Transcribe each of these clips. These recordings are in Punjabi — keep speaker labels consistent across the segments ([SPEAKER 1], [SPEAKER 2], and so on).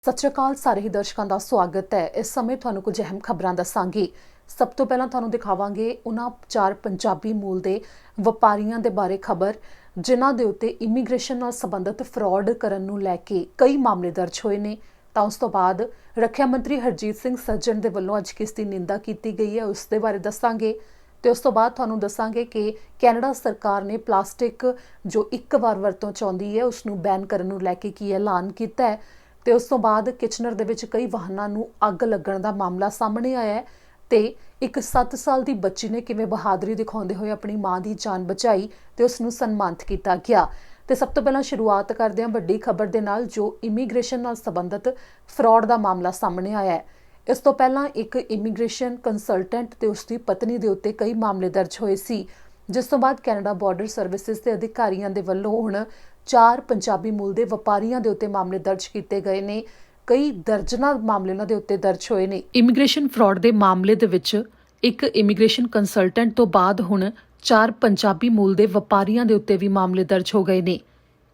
[SPEAKER 1] ਸਤਿ ਸ਼੍ਰੀ ਅਕਾਲ ਸਾਰੇ ਹੀ ਦਰਸ਼ਕਾਂ ਦਾ ਸਵਾਗਤ ਹੈ। ਇਸ ਸਮੇਂ ਤੁਹਾਨੂੰ ਕੁਝ ਅਹਿਮ ਖਬਰਾਂ ਦੱਸਾਂਗੀ। ਸਭ ਤੋਂ ਪਹਿਲਾਂ ਤੁਹਾਨੂੰ ਦਿਖਾਵਾਂਗੇ ਉਹਨਾਂ 4 ਪੰਜਾਬੀ ਮੂਲ ਦੇ ਵਪਾਰੀਆਂ ਦੇ ਬਾਰੇ ਖਬਰ ਜਿਨ੍ਹਾਂ ਦੇ ਉੱਤੇ ਇਮੀਗ੍ਰੇਸ਼ਨ ਨਾਲ ਸੰਬੰਧਿਤ ਫਰਾਡ ਕਰਨ ਨੂੰ ਲੈ ਕੇ ਕਈ ਮਾਮਲੇ ਦਰਜ ਹੋਏ ਨੇ। ਤਾਂ ਉਸ ਤੋਂ ਬਾਅਦ ਰੱਖਿਆ ਮੰਤਰੀ ਹਰਜੀਤ ਸਿੰਘ ਸੱਜਣ ਦੇ ਵੱਲੋਂ ਅੱਜ ਕਿਸ ਦੀ ਨਿੰਦਾ ਕੀਤੀ ਗਈ ਹੈ ਉਸ ਦੇ ਬਾਰੇ ਦੱਸਾਂਗੇ। ਤੇ ਉਸ ਤੋਂ ਬਾਅਦ ਤੁਹਾਨੂੰ ਦੱਸਾਂਗੇ ਕਿ ਕੈਨੇਡਾ ਸਰਕਾਰ ਨੇ ਪਲਾਸਟਿਕ ਜੋ ਇੱਕ ਵਾਰ ਵਰਤੋਂ 'ਚ ਆਉਂਦੀ ਹੈ ਉਸ ਨੂੰ ਬੈਨ ਕਰਨ ਨੂੰ ਲੈ ਕੇ ਕੀ ਐਲਾਨ ਕੀਤਾ ਹੈ। ਤੇ ਉਸ ਤੋਂ ਬਾਅਦ ਕਿਚਨਰ ਦੇ ਵਿੱਚ ਕਈ ਵਾਹਨਾਂ ਨੂੰ ਅੱਗ ਲੱਗਣ ਦਾ ਮਾਮਲਾ ਸਾਹਮਣੇ ਆਇਆ ਹੈ ਤੇ ਇੱਕ 7 ਸਾਲ ਦੀ ਬੱਚੀ ਨੇ ਕਿਵੇਂ ਬਹਾਦਰੀ ਦਿਖਾਉਂਦੇ ਹੋਏ ਆਪਣੀ ਮਾਂ ਦੀ ਜਾਨ ਬਚਾਈ ਤੇ ਉਸ ਨੂੰ ਸਨਮਾਨਿਤ ਕੀਤਾ ਗਿਆ। ਤੇ ਸਭ ਤੋਂ ਪਹਿਲਾਂ ਸ਼ੁਰੂਆਤ ਕਰਦੇ ਹਾਂ ਵੱਡੀ ਖਬਰ ਦੇ ਨਾਲ ਜੋ ਇਮੀਗ੍ਰੇਸ਼ਨ ਨਾਲ ਸੰਬੰਧਿਤ ਫਰਾਡ ਦਾ ਮਾਮਲਾ ਸਾਹਮਣੇ ਆਇਆ ਹੈ। ਇਸ ਤੋਂ ਪਹਿਲਾਂ ਇੱਕ ਇਮੀਗ੍ਰੇਸ਼ਨ ਕੰਸਲਟੈਂਟ ਤੇ ਉਸ ਦੀ ਪਤਨੀ ਦੇ ਉੱਤੇ ਕਈ ਮਾਮਲੇ ਦਰਜ ਹੋਏ ਸੀ, ਜਿਸ ਤੋਂ ਬਾਅਦ ਕੈਨੇਡਾ ਬਾਰਡਰ ਸਰਵਿਸਿਜ਼ ਦੇ ਅਧਿਕਾਰੀਆਂ ਦੇ ਵੱਲੋਂ ਹੁਣ 4 ਪੰਜਾਬੀ ਮੂਲ ਦੇ ਵਪਾਰੀਆਂ ਦੇ ਉੱਤੇ ਮਾਮਲੇ ਦਰਜ ਕੀਤੇ ਗਏ ਨੇ। ਕਈ ਦਰਜਨਾਂ ਮਾਮਲੇ ਉਹਨਾਂ ਦੇ ਉੱਤੇ ਦਰਜ ਹੋਏ ਨੇ। ਇਮੀਗ੍ਰੇਸ਼ਨ ਫਰਾਡ ਦੇ ਮਾਮਲੇ ਦੇ ਵਿੱਚ ਇੱਕ ਇਮੀਗ੍ਰੇਸ਼ਨ ਕੰਸਲਟੈਂਟ ਤੋਂ ਬਾਅਦ ਹੁਣ 4 ਪੰਜਾਬੀ ਮੂਲ ਦੇ ਵਪਾਰੀਆਂ ਦੇ ਉੱਤੇ ਵੀ ਮਾਮਲੇ ਦਰਜ ਹੋ ਗਏ ਨੇ।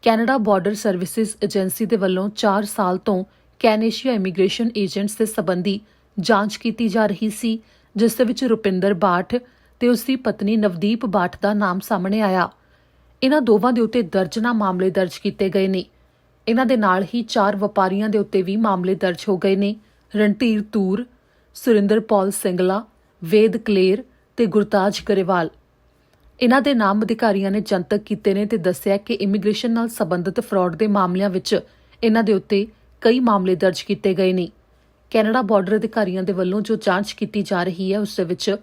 [SPEAKER 1] ਕੈਨੇਡਾ ਬਾਰਡਰ ਸਰਵਿਸਿਜ਼ ਏਜੰਸੀ ਦੇ ਵੱਲੋਂ 4 ਸਾਲ ਤੋਂ ਕੈਨੇਸ਼ੀਆ ਇਮੀਗ੍ਰੇਸ਼ਨ ਏਜੰਟਸ ਦੇ ਸੰਬੰਧੀ ਜਾਂਚ ਕੀਤੀ ਜਾ ਰਹੀ ਸੀ, ਜਿਸ ਦੇ ਵਿੱਚ ਰੁਪਿੰਦਰ ਬਾਠ ਤੇ ਉਸ ਦੀ ਪਤਨੀ ਨਵਦੀਪ ਬਾਠ ਦਾ ਨਾਮ ਸਾਹਮਣੇ ਆਇਆ। ਇਹਨਾਂ ਦੋਵਾਂ ਦੇ ਉੱਤੇ ਦਰਜਨਾਂ ਮਾਮਲੇ ਦਰਜ ਕੀਤੇ ਗਏ ਨੇ। ਇਹਨਾਂ ਦੇ ਨਾਲ ਹੀ 4 ਵਪਾਰੀਆਂ ਦੇ ਉੱਤੇ ਵੀ ਮਾਮਲੇ ਦਰਜ ਹੋ ਗਏ ਨੇ। ਰਣਧੀਰ ਤੂਰ, ਸੁਰਿੰਦਰਪਾਲ ਸਿੰਗਲਾ, ਵੇਦ ਕਲੇਰ ਤੇ ਗੁਰਤਾਜ ਗਰੇਵਾਲ। ਇਹਨਾਂ ਦੇ ਨਾਮ ਅਧਿਕਾਰੀਆਂ ਨੇ ਜਨਤਕ ਕੀਤੇ ਨੇ ਤੇ ਦੱਸਿਆ ਕਿ ਇਮੀਗ੍ਰੇਸ਼ਨ ਨਾਲ ਸੰਬੰਧਿਤ ਫਰਾਡ ਦੇ ਮਾਮਲਿਆਂ ਵਿੱਚ ਇਹਨਾਂ ਦੇ ਉੱਤੇ ਕਈ ਮਾਮਲੇ ਦਰਜ ਕੀਤੇ ਗਏ ਨੇ। ਕੈਨੇਡਾ ਬਾਰਡਰ ਅਧਿਕਾਰੀਆਂ ਦੇ ਵੱਲੋਂ ਜੋ ਜਾਂਚ ਕੀਤੀ ਜਾ ਰਹੀ ਹੈ ਉਸ ਦੇ ਵਿੱਚ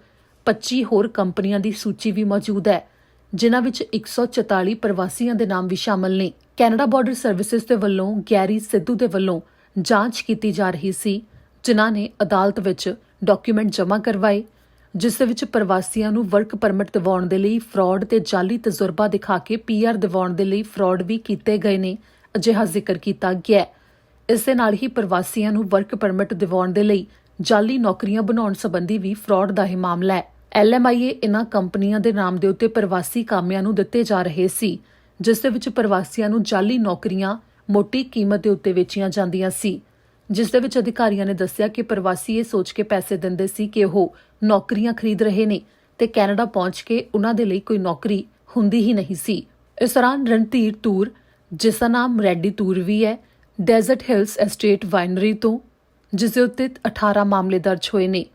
[SPEAKER 1] 25 ਹੋਰ ਕੰਪਨੀਆਂ ਦੀ ਸੂਚੀ ਵੀ ਮੌਜੂਦ ਹੈ, ਜਿਨ੍ਹਾਂ ਵਿੱਚ 144 ਪ੍ਰਵਾਸੀਆਂ ਦੇ ਨਾਮ ਵੀ ਸ਼ਾਮਲ ਨੇ। ਕੈਨੇਡਾ ਬਾਰਡਰ ਸਰਵਿਸਿਜ਼ ਦੇ ਵੱਲੋਂ ਗੈਰੀ ਸਿੱਧੂ ਦੇ ਵੱਲੋਂ ਜਾਂਚ ਕੀਤੀ ਜਾ ਰਹੀ ਸੀ, ਜਿਨ੍ਹਾਂ ਨੇ ਅਦਾਲਤ ਵਿੱਚ ਡਾਕੂਮੈਂਟ ਜਮ੍ਹਾਂ ਕਰਵਾਏ, ਜਿਸ ਦੇ ਵਿੱਚ ਪ੍ਰਵਾਸੀਆਂ ਨੂੰ ਵਰਕ ਪਰਮਿਟ ਦਿਵਾਉਣ ਦੇ ਲਈ ਫਰਾਡ ਤੇ ਜਾਲੀ ਤਜਰਬਾ ਦਿਖਾ ਕੇ PR ਦਿਵਾਉਣ ਦੇ ਲਈ ਫਰਾਡ ਵੀ ਕੀਤੇ ਗਏ ਨੇ, ਅਜਿਹਾ ਜ਼ਿਕਰ ਕੀਤਾ ਗਿਆ। ਇਸ ਦੇ ਨਾਲ ਹੀ ਪ੍ਰਵਾਸੀਆਂ ਨੂੰ ਵਰਕ ਪਰਮਿਟ ਦਿਵਾਉਣ ਦੇ ਲਈ ਜਾਲੀ ਨੌਕਰੀਆਂ ਬਣਾਉਣ ਸੰਬੰਧੀ ਵੀ ਫਰਾਡ ਦਾ ਹੀ ਮਾਮਲਾ ਹੈ। LMIA ਇਹਨਾਂ ਕੰਪਨੀਆਂ ਦੇ ਨਾਮ ਦੇ ਉੱਤੇ ਪ੍ਰਵਾਸੀ ਕਾਮਿਆਂ ਨੂੰ ਦਿੱਤੇ ਜਾ ਰਹੇ ਸੀ, ਜਿਸ ਦੇ ਵਿੱਚ ਪ੍ਰਵਾਸੀਆਂ ਨੂੰ ਜਾਲੀ ਨੌਕਰੀਆਂ ਮੋਟੀ ਕੀਮਤ ਦੇ ਉੱਤੇ ਵੇਚੀਆਂ ਜਾਂਦੀਆਂ ਸੀ, ਜਿਸ ਦੇ ਵਿੱਚ ਅਧਿਕਾਰੀਆਂ ਨੇ ਦੱਸਿਆ ਕਿ ਪ੍ਰਵਾਸੀ ਇਹ ਸੋਚ ਕੇ ਪੈਸੇ ਦਿੰਦੇ ਸੀ ਕਿ ਉਹ ਨੌਕਰੀਆਂ ਖਰੀਦ ਰਹੇ ਨੇ ਤੇ ਕੈਨੇਡਾ ਪਹੁੰਚ ਕੇ ਉਹਨਾਂ ਦੇ ਲਈ ਕੋਈ ਨੌਕਰੀ ਹੁੰਦੀ ਹੀ ਨਹੀਂ ਸੀ। ਇਸ ਦੌਰਾਨ ਰਣਧੀਰ ਤੂਰ, ਜਿਸ ਦਾ ਨਾਮ ਰੈਡੀ ਤੂਰ ਵੀ ਹੈ, ਡੈਜ਼ਰਟ ਹਿਲਸ ਐਸਟੇਟ ਵਾਈਨਰੀ ਤੋਂ, ਜਿਸ ਦੇ ਉੱਤੇ 18 ਮਾਮਲੇ ਦਰਜ ਹੋਏ ਨੇ।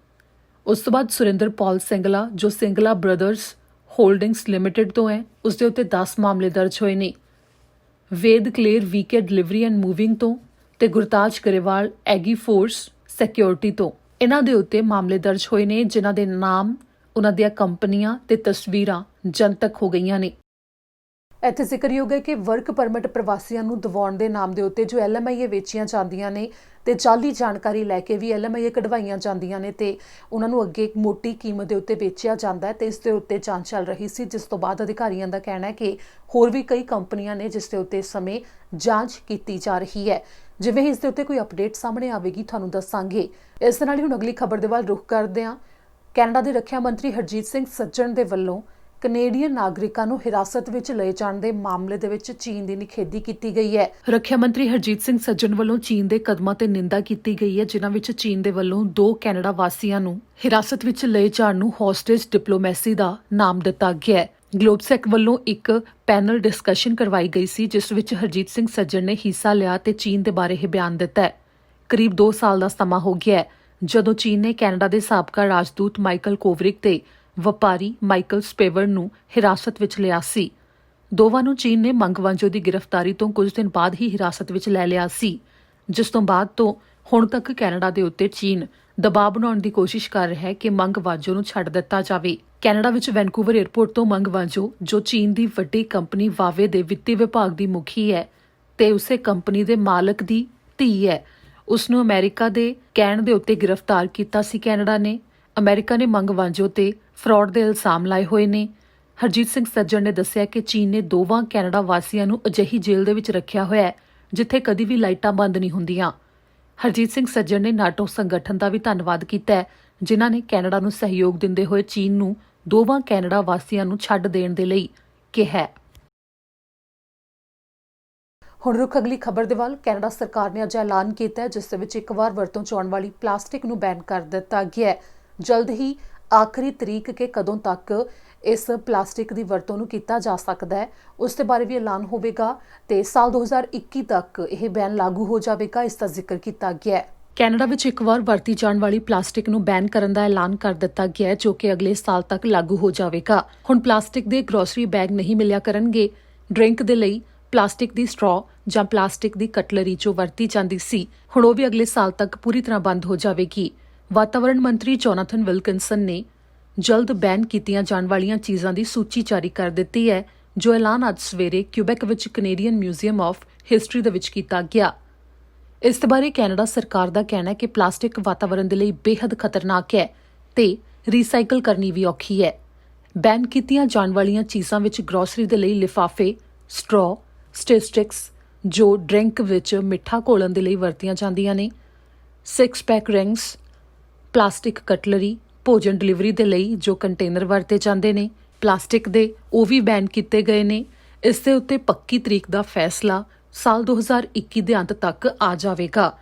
[SPEAKER 1] ਉਸ ਤੋਂ ਬਾਅਦ ਸੁਰਿੰਦਰਪਾਲ ਸਿੰਗਲਾ, ਜੋ ਸਿੰਗਲਾ ਬ੍ਰਦਰਸ ਹੋਲਡਿੰਗਸ ਲਿਮਿਟਿਡ ਤੋਂ ਹੈ, ਉਸ ਦੇ ਉੱਤੇ 10 ਮਾਮਲੇ ਦਰਜ ਹੋਏ ਨੇ। ਵੇਦ ਕਲੇਰ ਵੀਕੇ ਡਿਲੀਵਰੀ ਐਂਡ ਮੂਵਿੰਗ ਤੋਂ ਤੇ ਗੁਰਤਾਜ ਗਰੇਵਾਲ ਐਗੀ ਫੋਰਸ ਸਿਕਿਉਰਿਟੀ ਤੋਂ, ਇਹਨਾਂ ਦੇ ਉੱਤੇ ਮਾਮਲੇ ਦਰਜ ਹੋਏ ਨੇ, ਜਿਨ੍ਹਾਂ ਦੇ ਨਾਮ, ਉਹਨਾਂ ਦੀਆਂ ਕੰਪਨੀਆਂ ਤੇ ਤਸਵੀਰਾਂ ਜਨਤਕ ਹੋ ਗਈਆਂ ਨੇ। ਇੱਥੇ ਜ਼ਿਕਰਯੋਗ ਹੈ ਕਿ ਵਰਕ ਪਰਮਿਟ ਪ੍ਰਵਾਸੀਆਂ ਨੂੰ ਦਿਵਾਉਣ ਦੇ ਨਾਮ ਦੇ ਉੱਤੇ ਜੋ LMIA ਵੇਚੀਆਂ ਜਾਂਦੀਆਂ ਨੇ ਤੇ ਜਾਲੀ ਜਾਣਕਾਰੀ ਲੈ ਕੇ ਵੀ LMIA ਕਢਵਾਈਆਂ ਜਾਂਦੀਆਂ ਨੇ ਤੇ ਉਹਨਾਂ ਨੂੰ ਅੱਗੇ ਇੱਕ ਮੋਟੀ ਕੀਮਤ ਦੇ ਉੱਤੇ ਵੇਚਿਆ ਜਾਂਦਾ ਹੈ ਤੇ ਇਸ ਦੇ ਉੱਤੇ ਜਾਂਚ ਚੱਲ ਰਹੀ ਸੀ, ਜਿਸ ਤੋਂ ਬਾਅਦ ਅਧਿਕਾਰੀਆਂ ਦਾ ਕਹਿਣਾ ਹੈ ਕਿ ਹੋਰ ਵੀ ਕਈ ਕੰਪਨੀਆਂ ਨੇ ਜਿਸ ਦੇ ਉੱਤੇ ਇਸ ਸਮੇਂ ਜਾਂਚ ਕੀਤੀ ਜਾ ਰਹੀ ਹੈ। ਜਿਵੇਂ ਹੀ ਇਸ ਦੇ ਉੱਤੇ ਕੋਈ ਅਪਡੇਟ ਸਾਹਮਣੇ ਆਵੇਗੀ ਤੁਹਾਨੂੰ ਦੱਸਾਂਗੇ। ਇਸ ਦੇ ਨਾਲ ਹੀ ਹੁਣ ਅਗਲੀ ਖਬਰ ਦੇ ਵੱਲ ਰੁਖ ਕਰਦੇ ਹਾਂ। ਕੈਨੇਡਾ ਦੇ ਰੱਖਿਆ ਮੰਤਰੀ ਹਰਜੀਤ ਸਿੰਘ ਸੱਜਣ ਦੇ ਵੱਲੋਂ ਕੈਨੇਡੀਅਨ ਨਾਗਰਿਕਾਂ ਨੂੰ ਹਿਰਾਸਤ ਵਿੱਚ ਲਏ ਜਾਣ ਦੇ ਮਾਮਲੇ ਦੇ ਵਿੱਚ ਚੀਨ ਦੀ ਨਿਖੇਧੀ ਕੀਤੀ ਗਈ ਹੈ। ਰੱਖਿਆ ਮੰਤਰੀ ਹਰਜੀਤ ਸਿੰਘ ਸੱਜਣ ਵੱਲੋਂ ਚੀਨ ਦੇ ਕਦਮਾਂ ਤੇ ਨਿੰਦਾ ਕੀਤੀ ਗਈ ਹੈ, ਜਿਨ੍ਹਾਂ ਵਿੱਚ ਚੀਨ ਦੇ ਵੱਲੋਂ 2 ਕੈਨੇਡਾ ਵਾਸੀਆਂ ਨੂੰ ਹਿਰਾਸਤ ਵਿੱਚ ਲਏ ਜਾਣ ਨੂੰ ਹੌਸਟੇਜ ਡਿਪਲੋਮੈਸੀ ਦਾ ਨਾਮ ਦਿੱਤਾ ਗਿਆ ਹੈ। ਗਲੋਬਸੈਕ ਵੱਲੋਂ ਇੱਕ ਪੈਨਲ ਡਿਸਕਸ਼ਨ ਕਰਵਾਈ ਗਈ ਸੀ, ਜਿਸ ਵਿੱਚ ਹਰਜੀਤ ਸਿੰਘ ਸੱਜਣ ਨੇ ਹਿੱਸਾ ਲਿਆ ਤੇ ਚੀਨ ਦੇ ਬਾਰੇ ਇਹ ਬਿਆਨ ਦਿੱਤਾ ਹੈ। ਕਰੀਬ 2 ਸਾਲ ਦਾ ਸਮਾਂ ਹੋ ਗਿਆ ਹੈ ਜਦੋਂ ਚੀਨ ਨੇ ਕੈਨੇਡਾ ਦੇ ਸਾਬਕਾ ਰਾਜਦੂਤ ਮਾਈਕਲ ਕੋਵਰਿਕ ਤੇ ਵਪਾਰੀ ਮਾਈਕਲ ਸਪੇਵਰ ਨੂੰ ਹਿਰਾਸਤ ਵਿੱਚ ਲਿਆ ਸੀ। ਦੋਵਾਂ ਨੂੰ ਚੀਨ ਨੇ ਮੰਗਵਾਂਜੋ ਦੀ ਗ੍ਰਿਫਤਾਰੀ ਤੋਂ ਕੁਝ ਦਿਨ ਬਾਅਦ ਹੀ ਹਿਰਾਸਤ ਵਿੱਚ ਲੈ ਲਿਆ ਸੀ, ਜਿਸ ਤੋਂ ਬਾਅਦ ਤੋਂ ਹੁਣ ਤੱਕ ਕੈਨੇਡਾ ਦੇ ਉੱਤੇ ਚੀਨ ਦਬਾਅ ਬਣਾਉਣ ਦੀ ਕੋਸ਼ਿਸ਼ ਕਰ ਰਿਹਾ ਹੈ ਕਿ ਮੰਗਵਾਂਜੋ ਨੂੰ ਛੱਡ ਦਿੱਤਾ ਜਾਵੇ। ਕੈਨੇਡਾ ਵਿੱਚ ਵੈਨਕੂਵਰ 에ਅਰਪੋਰਟ ਤੋਂ ਮੰਗਵਾਂਜੋ, ਜੋ ਚੀਨ ਦੀ ਵੱਡੀ ਕੰਪਨੀ ਵਾਵੇ ਦੇ ਵਿੱਤੀ ਵਿਭਾਗ ਦੀ ਮੁਖੀ ਹੈ ਤੇ ਉਸੇ ਕੰਪਨੀ ਦੇ ਮਾਲਕ ਦੀ ਧੀ ਹੈ, ਉਸ ਨੂੰ ਅਮਰੀਕਾ ਦੇ ਕਹਿਣ ਦੇ ਉੱਤੇ ਗ੍ਰਿਫਤਾਰ ਕੀਤਾ ਸੀ ਕੈਨੇਡਾ ਨੇ। ਅਮਰੀਕਾ ਨੇ ਮੰਗਵਾਂਜੋ ਤੇ ਫਰਾਡ ਦੇ ਇਲਜ਼ਾਮ ਲਾਏ ਹੋਏ ਨੇ। ਹਰਜੀਤ ਸਿੰਘ ਸੱਜਣ ਨੇ ਦੱਸਿਆ ਕਿ ਚੀਨ ਨੇ ਦੋਵਾਂ ਕੈਨੇਡਾ ਵਾਸੀਆਂ ਨੂੰ ਅਜਿਹੀ ਜੇਲ੍ਹ ਦੇ ਵਿੱਚ ਰੱਖਿਆ ਹੋਇਆ ਹੈ ਜਿੱਥੇ ਕਦੀ ਵੀ ਲਾਈਟਾਂ ਬੰਦ ਨਹੀਂ ਹੁੰਦੀਆਂ। ਹਰਜੀਤ ਸਿੰਘ ਸੱਜਣ ਨੇ ਨਾਟੋ ਸੰਗਠਨ ਦਾ ਵੀ ਧੰਨਵਾਦ ਕੀਤਾ ਹੈ, ਜਿਨ੍ਹਾਂ ਨੇ ਕੈਨੇਡਾ ਨੂੰ ਸਹਿਯੋਗ ਦਿੰਦੇ ਹੋਏ ਚੀਨ ਨੂੰ ਦੋਵਾਂ ਕੈਨੇਡਾ ਵਾਸੀਆਂ ਨੂੰ ਛੱਡ ਦੇਣ ਦੇ ਲਈ ਕਿਹਾ ਹੈ। ਹੁਣ ਰੁਖ ਅਗਲੀ ਖਬਰ ਦੇ ਵੱਲ। ਕੈਨੇਡਾ ਸਰਕਾਰ ਨੇ ਅੱਜ ਐਲਾਨ ਕੀਤਾ ਹੈ ਜਿਸ ਦੇ ਵਿੱਚ ਇੱਕ ਵਾਰ ਵਰਤੋਂ 'ਚ ਆਉਣ ਵਾਲੀ ਪਲਾਸਟਿਕ ਨੂੰ ਬੈਨ ਕਰ ਦਿੱਤਾ ਗਿਆ ਹੈ। ਜਲਦ ਹੀ ਆਖਰੀ ਤਰੀਕ ਕਿ ਕਦੋਂ ਤੱਕ ਇਸ ਪਲਾਸਟਿਕ ਦੀ ਵਰਤੋਂ ਨੂੰ ਕੀਤਾ ਜਾ ਸਕਦਾ ਹੈ ਉਸ ਦੇ ਬਾਰੇ ਵੀ ਐਲਾਨ ਹੋਵੇਗਾ ਤੇ ਸਾਲ 2021 ਤੱਕ ਇਹ ਬੈਨ ਲਾਗੂ ਹੋ ਜਾਵੇਗਾ, ਇਸ ਦਾ ਜ਼ਿਕਰ ਕੀਤਾ ਗਿਆ ਹੈ। ਕੈਨੇਡਾ ਵਿੱਚ ਇੱਕ ਵਾਰ ਵਰਤੀ ਜਾਣ ਵਾਲੀ ਪਲਾਸਟਿਕ ਨੂੰ ਬੈਨ ਕਰਨ ਦਾ ਐਲਾਨ ਕਰ ਦਿੱਤਾ ਗਿਆ ਹੈ ਜੋ ਕਿ ਅਗਲੇ ਸਾਲ ਤੱਕ ਲਾਗੂ ਹੋ ਜਾਵੇਗਾ। ਹੁਣ ਪਲਾਸਟਿਕ ਦੇ ਗਰੋਸਰੀ ਬੈਗ ਨਹੀਂ ਮਿਲਿਆ ਕਰਨਗੇ। ਡਰਿੰਕ ਦੇ ਲਈ ਪਲਾਸਟਿਕ ਦੀ ਸਟ੍ਰॉ ਜਾਂ ਪਲਾਸਟਿਕ ਦੀ ਕਟਲਰੀ ਜੋ ਵਰਤੀ ਜਾਂਦੀ ਸੀ ਹੁਣ ਉਹ ਵੀ ਅਗਲੇ ਸਾਲ ਤੱਕ ਪੂਰੀ ਤਰ੍ਹਾਂ ਬੰਦ ਹੋ ਜਾਵੇਗੀ। ਵਾਤਾਵਰਣ ਮੰਤਰੀ ਜੋਨਾਥਨ ਵਿਲਕਿੰਸਨ ਨੇ ਜਲਦ ਬੈਨ ਕੀਤੀਆਂ ਜਾਣ ਵਾਲੀਆਂ ਚੀਜ਼ਾਂ ਦੀ ਸੂਚੀ ਜਾਰੀ ਕਰ ਦਿੱਤੀ ਹੈ ਜੋ ਐਲਾਨ ਅੱਜ ਸਵੇਰੇ ਕਿਊਬੈਕ ਵਿੱਚ ਕੈਨੇਡੀਅਨ ਮਿਊਜ਼ੀਅਮ ਆਫ ਹਿਸਟਰੀ ਦੇ ਵਿੱਚ ਕੀਤਾ ਗਿਆ। ਇਸ ਦੇ ਬਾਰੇ ਕੈਨੇਡਾ ਸਰਕਾਰ ਦਾ ਕਹਿਣਾ ਹੈ ਕਿ ਪਲਾਸਟਿਕ ਵਾਤਾਵਰਣ ਦੇ ਲਈ ਬੇहद ਖਤਰਨਾਕ ਹੈ ਤੇ ਰੀਸਾਈਕਲ ਕਰਨੀ ਵੀ ਔਖੀ ਹੈ। ਬੈਨ ਕੀਤੀਆਂ ਜਾਣ ਵਾਲੀਆਂ ਚੀਜ਼ਾਂ ਵਿੱਚ ਗਰੋਸਰੀ ਦੇ ਲਈ ਲਿਫਾਫੇ, ਸਟ੍ਰॉ, ਸਟਿਕਸ ਜੋ ਡਰਿੰਕ ਵਿੱਚ ਮਿੱਠਾ ਘੋਲਣ ਦੇ ਲਈ ਵਰਤੀਆਂ ਜਾਂਦੀਆਂ ਨੇ, 6 ਪੈਕ ਰਿੰਗਸ, ਪਲਾਸਟਿਕ ਕਟਲਰੀ, ਭੋਜਨ ਡਿਲੀਵਰੀ ਦੇ ਲਈ ਜੋ ਕੰਟੇਨਰ ਵਰਤੇ ਜਾਂਦੇ ਨੇ ਪਲਾਸਟਿਕ ਦੇ ਉਹ ਵੀ ਬੈਨ ਕੀਤੇ ਗਏ ਨੇ। ਇਸ ਦੇ ਉੱਤੇ ਪੱਕੀ ਤਰੀਕ ਦਾ ਫੈਸਲਾ ਸਾਲ 2021 ਦੇ ਅੰਤ ਤੱਕ ਆ ਜਾਵੇਗਾ।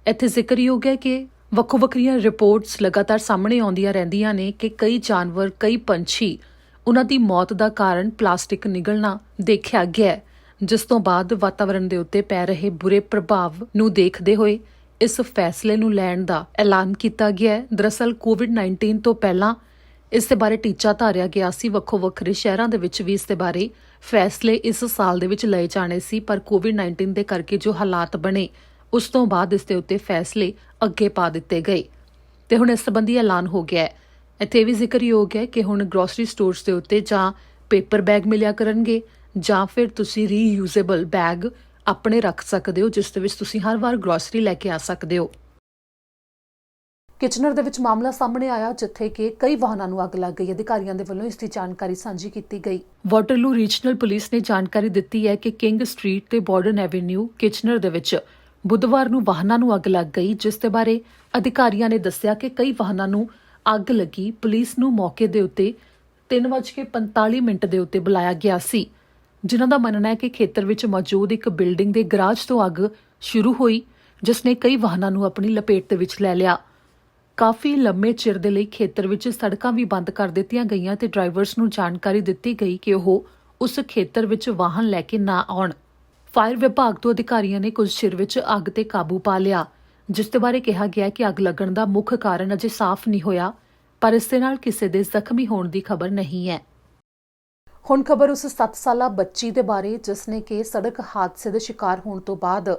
[SPEAKER 1] ਇੱਥੇ ਜ਼ਿਕਰਯੋਗ ਹੈ ਕਿ ਵੱਖੋ-ਵੱਖਰੀਆਂ ਰਿਪੋਰਟਸ ਲਗਾਤਾਰ ਸਾਹਮਣੇ ਆਉਂਦੀਆਂ ਰਹਿੰਦੀਆਂ ਨੇ ਕਿ ਕਈ ਜਾਨਵਰ, ਕਈ ਪੰਛੀ ਉਹਨਾਂ ਦੀ ਮੌਤ ਦਾ ਕਾਰਨ ਪਲਾਸਟਿਕ ਨਿਗਲਣਾ ਦੇਖਿਆ ਗਿਆ, ਜਿਸ ਤੋਂ ਬਾਅਦ ਵਾਤਾਵਰਣ ਦੇ ਉੱਤੇ ਪੈ ਰਹੇ ਬੁਰੇ ਪ੍ਰਭਾਵ ਨੂੰ ਦੇਖਦੇ ਹੋਏ ਇਸ ਫੈਸਲੇ ਨੂੰ ਲੈਣ ਦਾ ਐਲਾਨ ਕੀਤਾ ਗਿਆ ਹੈ। ਦਰਅਸਲ ਕੋਵਿਡ-19 ਤੋਂ ਪਹਿਲਾਂ ਇਸ ਦੇ ਬਾਰੇ ਟੀਚਾ ਧਾਰਿਆ ਗਿਆ ਸੀ। ਵੱਖੋ-ਵੱਖਰੇ ਸ਼ਹਿਰਾਂ ਦੇ ਵਿੱਚ ਵੀ ਇਸ ਦੇ ਬਾਰੇ ਫੈਸਲੇ ਇਸ ਸਾਲ ਦੇ ਵਿੱਚ ਲਏ ਜਾਣੇ ਸੀ, ਪਰ ਕੋਵਿਡ-19 ਦੇ ਕਰਕੇ ਜੋ ਹਾਲਾਤ ਬਣੇ ਉਸ ਤੋਂ ਬਾਅਦ ਇਸ ਦੇ ਉੱਤੇ ਫੈਸਲੇ ਅੱਗੇ ਪਾ ਦਿੱਤੇ ਗਏ ਤੇ ਹੁਣ ਇਸ ਸੰਬੰਧੀ ਐਲਾਨ ਹੋ ਗਿਆ ਹੈ। ਇੱਥੇ ਵੀ ਜ਼ਿਕਰਯੋਗ ਹੈ ਕਿ ਹੁਣ ਗਰੋਸਰੀ ਸਟੋਰਸ ਦੇ ਉੱਤੇ ਜਾਂ ਪੇਪਰ ਬੈਗ ਮਿਲਿਆ ਕਰਨਗੇ ਜਾਂ ਫਿਰ ਤੁਸੀਂ ਰੀਯੂਜ਼ੇਬਲ ਬੈਗ ਆਪਣੇ ਰੱਖ ਸਕਦੇ ਹੋ ਜਿਸ ਦੇ ਵਿੱਚ ਤੁਸੀਂ ਹਰ ਵਾਰ ਗਰੋਸਰੀ ਲੈ ਕੇ ਆ ਸਕਦੇ ਹੋ। ਕਿਚਨਰ ਦੇ ਵਿੱਚ ਮਾਮਲਾ ਸਾਹਮਣੇ ਆਇਆ ਜਿੱਥੇ ਕਿ ਕਈ ਵਾਹਨਾਂ ਨੂੰ ਅੱਗ ਲੱਗ ਗਈ। ਅਧਿਕਾਰੀਆਂ ਦੇ ਵੱਲੋਂ ਇਸ ਦੀ ਜਾਣਕਾਰੀ ਸਾਂਝੀ ਕੀਤੀ ਗਈ। ਵਾਟਰਲੂ ਰੀਜਨਲ ਪੁਲਿਸ ਨੇ ਜਾਣਕਾਰੀ ਦਿੱਤੀ ਹੈ ਕਿ ਕਿੰਗ ਸਟਰੀਟ ਤੇ ਬਾਰਡਨ ਐਵੇਨਿਊ ਕਿਚਨਰ ਦੇ ਵਿੱਚ ਬੁੱਧਵਾਰ ਨੂੰ ਵਾਹਨਾਂ ਨੂੰ ਅੱਗ ਲੱਗ ਗਈ, ਜਿਸ ਦੇ ਬਾਰੇ ਅਧਿਕਾਰੀਆਂ ਨੇ ਦੱਸਿਆ ਕਿ ਕਈ ਵਾਹਨਾਂ ਨੂੰ ਅੱਗ ਲੱਗੀ। ਪੁਲਿਸ ਨੂੰ ਮੌਕੇ ਦੇ ਉੱਤੇ 3:45 ਦੇ ਉੱਤੇ ਬੁਲਾਇਆ ਗਿਆ ਸੀ, ਜਿਨ੍ਹਾਂ ਦਾ ਮੰਨਣਾ ਹੈ ਕਿ ਖੇਤਰ ਵਿੱਚ ਮੌਜੂਦ ਇੱਕ ਬਿਲਡਿੰਗ ਦੇ ਗਰਾਜ ਤੋਂ ਅੱਗ ਸ਼ੁਰੂ ਹੋਈ ਜਿਸ ਨੇ ਕਈ ਵਾਹਨਾਂ ਨੂੰ ਆਪਣੀ ਲਪੇਟ ਦੇ ਵਿੱਚ ਲੈ ਲਿਆ। ਕਾਫੀ ਲੰਮੇ ਚਿਰ ਦੇ ਲਈ ਖੇਤਰ ਵਿੱਚ ਸੜਕਾਂ ਵੀ ਬੰਦ ਕਰ ਦਿੱਤੀਆਂ ਗਈਆਂ ਤੇ ਡਰਾਈਵਰਸ ਨੂੰ ਜਾਣਕਾਰੀ ਦਿੱਤੀ ਗਈ ਕਿ ਉਹ ਉਸ ਖੇਤਰ ਵਿੱਚ ਵਾਹਨ ਲੈ ਕੇ ਨਾ ਆਉਣ। ਫਾਇਰ ਵਿਭਾਗ ਤੋਂ ਅਧਿਕਾਰੀਆਂ ਨੇ ਕੁਝ ਚਿਰ ਵਿੱਚ ਅੱਗ ਤੇ ਕਾਬੂ ਪਾ ਲਿਆ, ਜਿਸ ਦੇ ਬਾਰੇ ਕਿਹਾ ਗਿਆ ਕਿ ਅੱਗ ਲੱਗਣ ਦਾ ਮੁੱਖ ਕਾਰਨ ਅਜੇ ਸਾਫ਼ ਨਹੀਂ ਹੋਇਆ, ਪਰ ਇਸ ਦੇ ਨਾਲ ਕਿਸੇ ਦੇ ਜ਼ਖਮੀ ਹੋਣ ਦੀ ਖਬਰ ਨਹੀਂ ਹੈ। ਹੁਣ ਖਬਰ ਉਸ 7 ਸਾਲਾ ਬੱਚੀ ਦੇ ਬਾਰੇ ਜਿਸ ਨੇ ਕਿ ਸੜਕ ਹਾਦਸੇ ਦੇ ਸ਼ਿਕਾਰ ਹੋਣ ਤੋਂ ਬਾਅਦ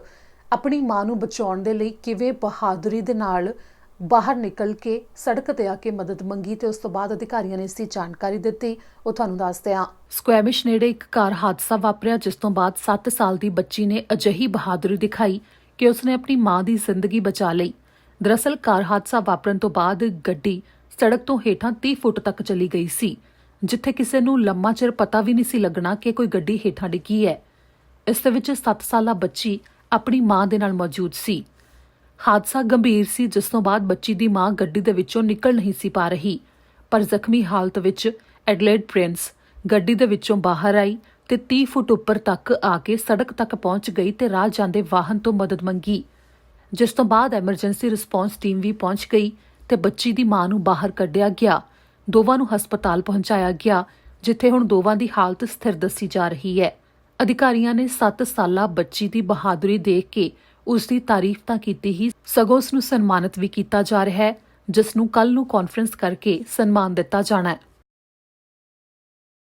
[SPEAKER 1] ਆਪਣੀ ਮਾਂ ਨੂੰ ਬਚਾਉਣ ਦੇ ਲਈ ਕਿਵੇਂ ਬਹਾਦਰੀ ਦੇ ਨਾਲ ਬਾਹਰ ਨਿਕਲ ਕੇ ਸੜਕ ਤੇ ਆ ਕੇ ਮਦਦ ਮੰਗੀ ਤੇ ਉਸ ਤੋਂ ਬਾਅਦ ਅਧਿਕਾਰੀਆਂ ਨੇ ਇਸ ਦੀ ਜਾਣਕਾਰੀ ਦਿੱਤੀ। ਉਹ ਤੁਹਾਨੂੰ ਦੱਸਦੇ ਹਾਂ। ਸਕੁਐਮਿਸ਼ ਨੇੜੇ ਇੱਕ ਕਾਰ ਹਾਦਸਾ ਵਾਪਰਿਆ ਜਿਸ ਤੋਂ ਬਾਅਦ 7 ਸਾਲ ਦੀ ਬੱਚੀ ਨੇ ਅਜਿਹੀ ਬਹਾਦਰੀ ਦਿਖਾਈ ਕਿ ਉਸਨੇ ਆਪਣੀ ਮਾਂ ਦੀ ਜ਼ਿੰਦਗੀ ਬਚਾ ਲਈ। ਦਰਅਸਲ ਕਾਰ ਹਾਦਸਾ ਵਾਪਰਨ ਤੋਂ ਬਾਅਦ ਗੱਡੀ ਸੜਕ ਤੋਂ ਹੇਠਾਂ 30 ਫੁੱਟ ਤੱਕ ਚਲੀ ਗਈ ਸੀ, ਜਿੱਥੇ ਕਿਸੇ ਨੂੰ ਲੰਮਾ ਚਿਰ ਪਤਾ ਵੀ ਨਹੀਂ ਸੀ ਲੱਗਣਾ ਕਿ ਕੋਈ ਗੱਡੀ ਹੇਠਾਂ ਡਿੱਗੀ ਹੈ। ਇਸ ਦੇ ਵਿੱਚ 7 ਸਾਲਾ ਬੱਚੀ ਆਪਣੀ ਮਾਂ ਦੇ ਨਾਲ ਮੌਜੂਦ ਸੀ। ਹਾਦਸਾ ਗੰਭੀਰ ਸੀ, ਜਿਸ ਤੋਂ ਬਾਅਦ ਬੱਚੀ ਦੀ ਮਾਂ ਗੱਡੀ ਦੇ ਵਿੱਚੋਂ ਨਿਕਲ ਨਹੀਂ ਸੀ ਪਾ ਰਹੀ, ਪਰ ਜ਼ਖਮੀ ਹਾਲਤ ਵਿੱਚ ਐਡਲੇਡ ਪ੍ਰਿੰਸ ਗੱਡੀ ਦੇ ਵਿੱਚੋਂ ਬਾਹਰ ਆਈ ਤੇ 30 ਫੁੱਟ ਉੱਪਰ ਤੱਕ ਆ ਕੇ ਸੜਕ ਤੱਕ ਪਹੁੰਚ ਗਈ ਤੇ ਰਾਹ ਜਾਂਦੇ ਵਾਹਨ ਤੋਂ ਮਦਦ ਮੰਗੀ, ਜਿਸ ਤੋਂ ਬਾਅਦ ਐਮਰਜੈਂਸੀ ਰਿਸਪੌਂਸ ਟੀਮ ਵੀ ਪਹੁੰਚ ਗਈ ਤੇ ਬੱਚੀ ਦੀ ਮਾਂ ਨੂੰ ਬਾਹਰ ਕੱਢਿਆ ਗਿਆ। ਦੋਵਾਂ ਨੂੰ ਹਸਪਤਾਲ ਪਹੁੰਚਾਇਆ ਗਿਆ, ਜਿੱਥੇ ਹੁਣ ਦੋਵਾਂ ਦੀ ਹਾਲਤ ਸਥਿਰ ਦੱਸੀ ਜਾ ਰਹੀ ਹੈ। ਅਧਿਕਾਰੀਆਂ ਨੇ 7 ਸਾਲਾ ਬੱਚੀ ਦੀ ਬਹਾਦਰੀ ਦੇਖ ਕੇ ਉਸ ਦੀ ਤਾਰੀਫ ਤਾਂ ਕੀਤੀ ਹੀ, ਸਗੋਂ ਉਸ ਨੂੰ ਸਨਮਾਨਿਤ ਵੀ ਕੀਤਾ ਜਾ ਰਿਹਾ ਹੈ, ਜਿਸ ਨੂੰ ਕੱਲ ਨੂੰ ਕਾਨਫਰੰਸ ਕਰਕੇ ਸਨਮਾਨ ਦਿੱਤਾ ਜਾਣਾ ਹੈ।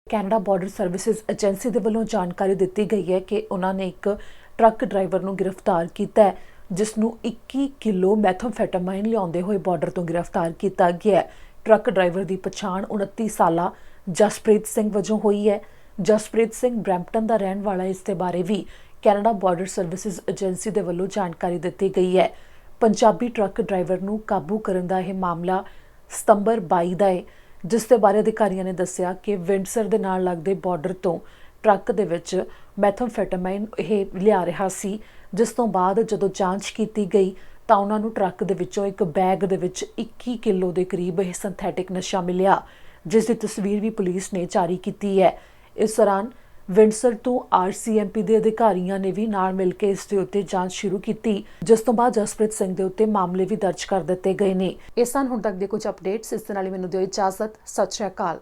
[SPEAKER 1] ਕੈਨੇਡਾ ਬਾਰਡਰ ਸਰਵਿਸਿਜ਼ ਏਜੰਸੀ ਦੇ ਵੱਲੋਂ ਜਾਣਕਾਰੀ ਦਿੱਤੀ ਗਈ ਹੈ ਕਿ ਉਹਨਾਂ ਨੇ ਇੱਕ ਟਰੱਕ ਡਰਾਈਵਰ ਨੂੰ ਗ੍ਰਿਫਤਾਰ ਕੀਤਾ ਹੈ, ਜਿਸ ਨੂੰ 21 ਕਿਲੋ ਮੈਥਾਮਫੈਟਾਮਾਈਨ ਲਿਆਉਂਦੇ ਹੋਏ ਬਾਰਡਰ ਤੋਂ ਗ੍ਰਿਫਤਾਰ ਕੀਤਾ ਗਿਆ ਹੈ। ਟਰੱਕ ਡਰਾਈਵਰ ਦੀ ਪਛਾਣ 29 ਸਾਲਾ ਜਸਪ੍ਰੀਤ ਸਿੰਘ ਵਜੋਂ ਹੋਈ ਹੈ। ਜਸਪ੍ਰੀਤ ਸਿੰਘ ਬਰੈਂਪਟਨ ਦਾ ਰਹਿਣ ਵਾਲਾ। ਇਸ ਦੇ ਬਾਰੇ ਵੀ ਕੈਨੇਡਾ ਬਾਰਡਰ ਸਰਵਿਸਿਜ਼ ਏਜੰਸੀ ਦੇ ਵੱਲੋਂ ਜਾਣਕਾਰੀ ਦਿੱਤੀ ਗਈ ਹੈ। ਪੰਜਾਬੀ ਟਰੱਕ ਡਰਾਈਵਰ ਨੂੰ ਕਾਬੂ ਕਰਨ ਦਾ ਇਹ ਮਾਮਲਾ ਸਤੰਬਰ 22 ਦਾ ਹੈ, ਜਿਸ ਦੇ ਬਾਰੇ ਅਧਿਕਾਰੀਆਂ ਨੇ ਦੱਸਿਆ ਕਿ ਵਿੰਡਸਰ ਦੇ ਨਾਲ ਲੱਗਦੇ ਬਾਰਡਰ ਤੋਂ ਟਰੱਕ ਦੇ ਵਿੱਚ ਮੈਥਾਮਫੈਟਾਮਾਈਨ ਇਹ ਲਿਆ ਰਿਹਾ ਸੀ, ਜਿਸ ਤੋਂ ਬਾਅਦ ਜਦੋਂ ਜਾਂਚ ਕੀਤੀ ਗਈ ਤਾਂ ਉਹਨਾਂ ਨੂੰ ਟਰੱਕ ਦੇ ਵਿੱਚੋਂ ਇੱਕ ਬੈਗ ਦੇ ਵਿੱਚ 21 ਕਿਲੋ ਦੇ ਕਰੀਬ ਇਹ ਸਿੰਥੈਟਿਕ ਨਸ਼ਾ ਮਿਲਿਆ, ਜਿਸ ਦੀ ਤਸਵੀਰ ਵੀ ਪੁਲਿਸ ਨੇ ਜਾਰੀ ਕੀਤੀ ਹੈ। ਇਸ ਦੌਰਾਨ ਵਿੰਡਸਰ ਤੋਂ ਆਰਸੀਐਮਪੀ ਦੇ ਅਧਿਕਾਰੀਆਂ ਨੇ ਵੀ ਨਾਲ ਮਿਲ ਕੇ ਇਸ ਦੇ ਉੱਤੇ ਜਾਂਚ ਸ਼ੁਰੂ ਕੀਤੀ, ਜਿਸ ਤੋਂ ਬਾਅਦ ਜਸਪ੍ਰੀਤ ਸਿੰਘ ਦੇ ਉੱਤੇ ਮਾਮਲੇ ਵੀ ਦਰਜ ਕਰ ਦਿੱਤੇ ਗਏ ਨੇ। ਇਹ ਸਨ ਹੁਣ ਤੱਕ ਦੇ ਕੁਝ ਅਪਡੇਟਸ। ਇਸ ਦੇ ਨਾਲ ਹੀ ਮੈਨੂੰ ਦਿਓ ਇਜਾਜ਼ਤ। ਸਤਿ ਸ਼੍ਰੀ ਅਕਾਲ।